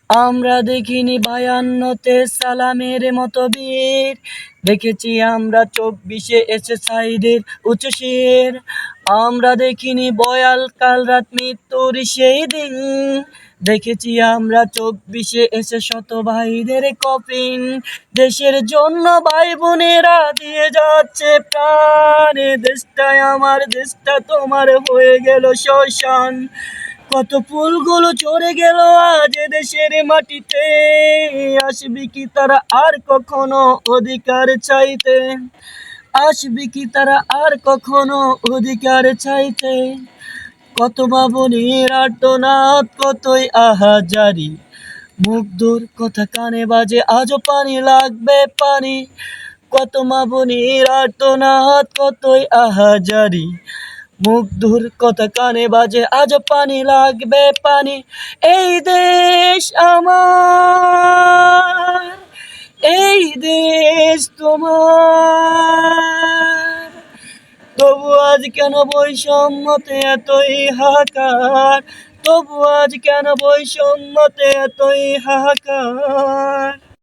আমরা দেখিনি 52-তে সালামের মতো বীর, দেখেছি আমরা 24-এ এসে সাইদের উঁচু শির। আমরা দেখিনি বয়াল কাল রাত মৃত্যুর সেই দিন, দেখেছি আমরা 24-এ এসে শত ভাইদের কফিন। দেশের জন্য ভাই বোনেরা দিয়ে যাচ্ছে প্রাণ, দেশটাই আমার দেশটা তোমার হয়ে গেল শ্মশান। কত ফুলগুলো ঝরে গেল আজ দেশের মাটিতে, আসবি কি তারা আর কখনো অধিকার চাইতে? আসবি কি তারা আর কখনো অধিকার চাইতে? কত ভাবনের আর্তনাদ, কতই আহাজারি, মুগ্ধর কথা কানে বাজে আজও পানি লাগবে পানি। কত মাবনের আর্তনাদ, কতই আহাজারি, মুগ্ধর কথা কানে বাজে আজও পানি লাগবে পানি। এই দেশ আমার, এই দেশ তোমার, তবু আজ কেন বৈষম্যতে এতই হাহাকার? তবু আজ কেন বৈষম্যতে এতই হাহাকার?